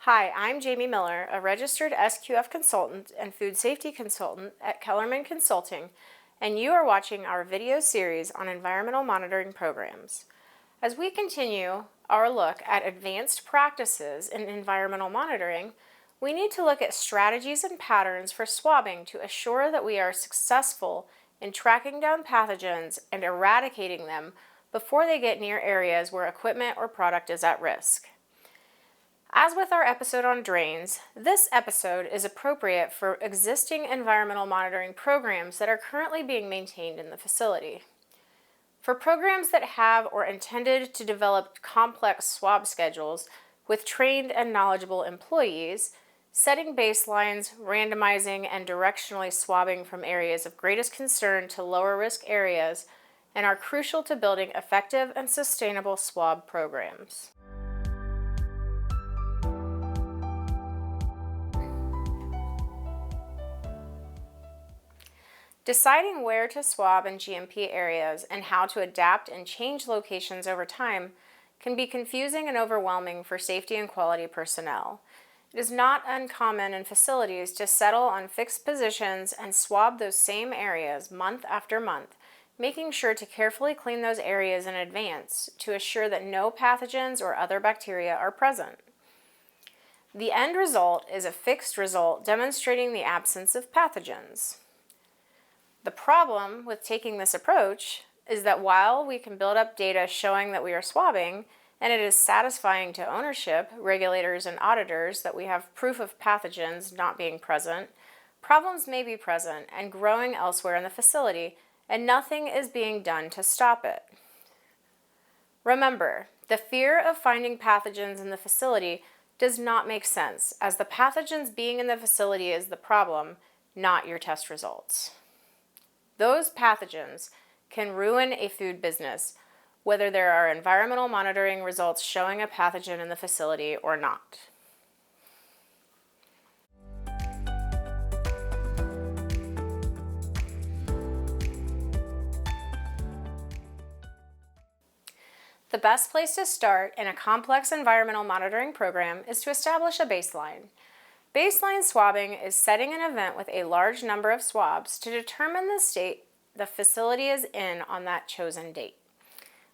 Hi, I'm Jamie Miller, a registered SQF consultant and food safety consultant at Kellerman Consulting, and you are watching our video series on environmental monitoring programs. As we continue our look at advanced practices in environmental monitoring, we need to look at strategies and patterns for swabbing to assure that we are successful in tracking down pathogens and eradicating them before they get near areas where equipment or product is at risk. As with our episode on drains, this episode is appropriate for existing environmental monitoring programs that are currently being maintained in the facility. For programs that have or intended to develop complex swab schedules with trained and knowledgeable employees, setting baselines, randomizing, and directionally swabbing from areas of greatest concern to lower risk areas, and are crucial to building effective and sustainable swab programs. Deciding where to swab in GMP areas and how to adapt and change locations over time can be confusing and overwhelming for safety and quality personnel. It is not uncommon in facilities to settle on fixed positions and swab those same areas month after month, making sure to carefully clean those areas in advance to assure that no pathogens or other bacteria are present. The end result is a fixed result demonstrating the absence of pathogens. The problem with taking this approach is that while we can build up data showing that we are swabbing, and it is satisfying to ownership, regulators, and auditors that we have proof of pathogens not being present, problems may be present and growing elsewhere in the facility, and nothing is being done to stop it. Remember, the fear of finding pathogens in the facility does not make sense, as the pathogens being in the facility is the problem, not your test results. Those pathogens can ruin a food business, whether there are environmental monitoring results showing a pathogen in the facility or not. The best place to start in a complex environmental monitoring program is to establish a baseline. Baseline swabbing is setting an event with a large number of swabs to determine the state the facility is in on that chosen date.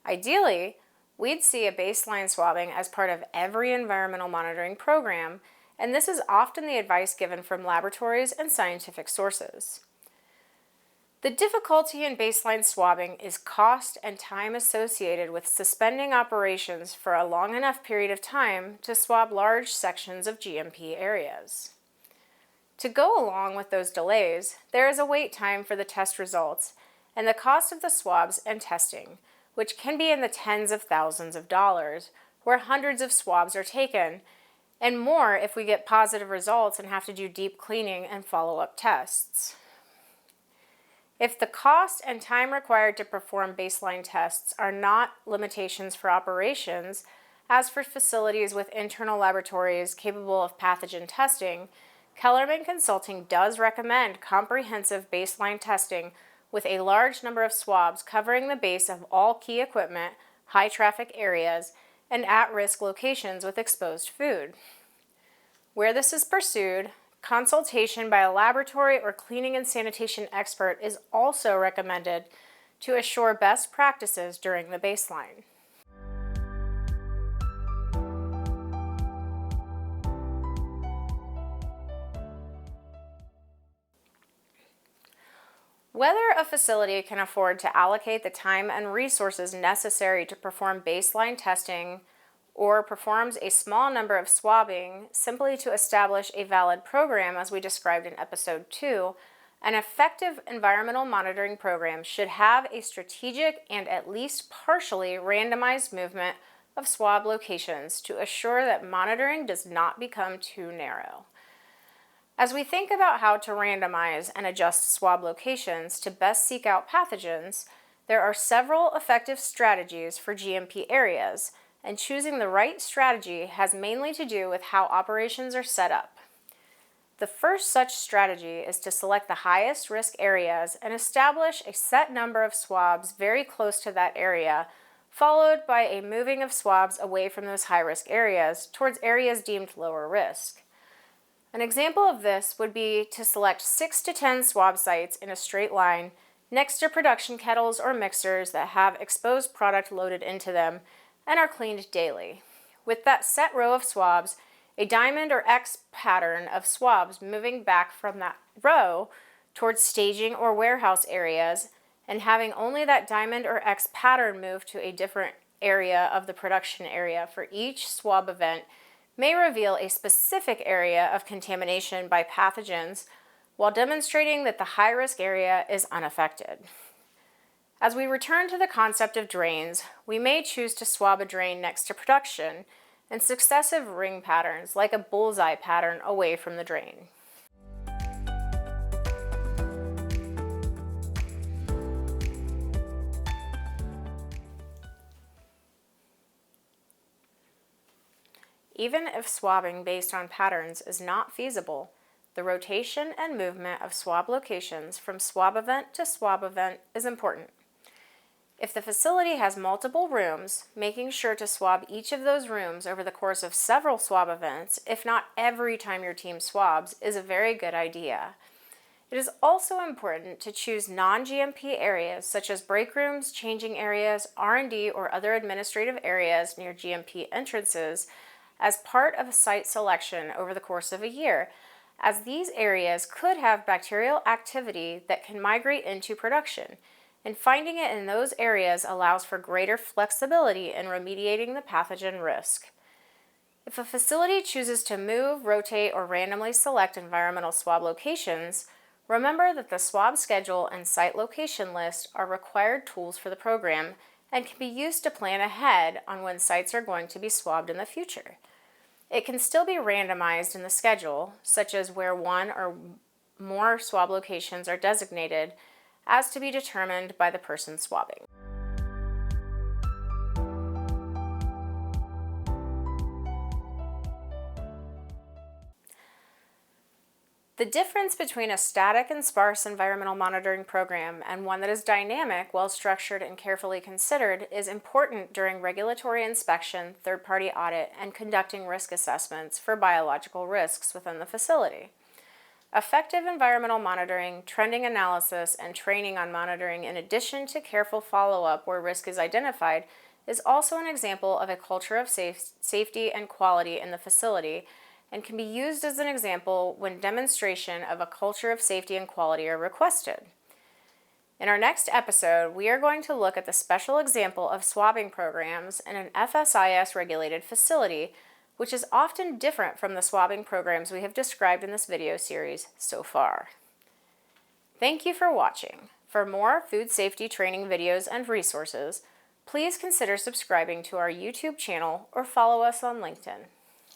Ideally, we'd see a baseline swabbing as part of every environmental monitoring program, and this is often the advice given from laboratories and scientific sources. The difficulty in baseline swabbing is cost and time associated with suspending operations for a long enough period of time to swab large sections of GMP areas. To go along with those delays, there is a wait time for the test results and the cost of the swabs and testing, which can be in the tens of thousands of dollars, where hundreds of swabs are taken, and more if we get positive results and have to do deep cleaning and follow-up tests. If the cost and time required to perform baseline tests are not limitations for operations, as for facilities with internal laboratories capable of pathogen testing, Kellerman Consulting does recommend comprehensive baseline testing with a large number of swabs covering the base of all key equipment, high traffic areas, and at-risk locations with exposed food. Where this is pursued, consultation by a laboratory or cleaning and sanitation expert is also recommended to assure best practices during the baseline. Whether a facility can afford to allocate the time and resources necessary to perform baseline testing or performs a small number of swabbing simply to establish a valid program, as we described in episode 2, an effective environmental monitoring program should have a strategic and at least partially randomized movement of swab locations to assure that monitoring does not become too narrow. As we think about how to randomize and adjust swab locations to best seek out pathogens, there are several effective strategies for GMP areas, and choosing the right strategy has mainly to do with how operations are set up. The first such strategy is to select the highest risk areas and establish a set number of swabs very close to that area followed by a moving of swabs away from those high-risk areas towards areas deemed lower risk. An example of this would be to select 6 to 10 swab sites in a straight line next to production kettles or mixers that have exposed product loaded into them and are cleaned daily. With that set row of swabs, a diamond or X pattern of swabs moving back from that row towards staging or warehouse areas, and having only that diamond or X pattern move to a different area of the production area for each swab event may reveal a specific area of contamination by pathogens while demonstrating that the high-risk area is unaffected. As we return to the concept of drains, we may choose to swab a drain next to production in successive ring patterns, like a bullseye pattern away from the drain. Even if swabbing based on patterns is not feasible, the rotation and movement of swab locations from swab event to swab event is important. If the facility has multiple rooms, making sure to swab each of those rooms over the course of several swab events, if not every time your team swabs, is a very good idea. It is also important to choose non-GMP areas such as break rooms, changing areas, R&D, or other administrative areas near GMP entrances as part of a site selection over the course of a year, as these areas could have bacterial activity that can migrate into production, and finding it in those areas allows for greater flexibility in remediating the pathogen risk. If a facility chooses to move, rotate, or randomly select environmental swab locations, remember that the swab schedule and site location list are required tools for the program and can be used to plan ahead on when sites are going to be swabbed in the future. It can still be randomized in the schedule, such as where one or more swab locations are designated, as to be determined by the person swabbing. The difference between a static and sparse environmental monitoring program and one that is dynamic, well-structured, and carefully considered is important during regulatory inspection, third-party audit, and conducting risk assessments for biological risks within the facility. Effective environmental monitoring, trending analysis, and training on monitoring, in addition to careful follow-up where risk is identified, is also an example of a culture of safety and quality in the facility, and can be used as an example when demonstration of a culture of safety and quality are requested. In our next episode, we are going to look at the special example of swabbing programs in an FSIS-regulated facility, which is often different from the swabbing programs we have described in this video series so far. Thank you for watching. For more food safety training videos and resources, please consider subscribing to our YouTube channel or follow us on LinkedIn.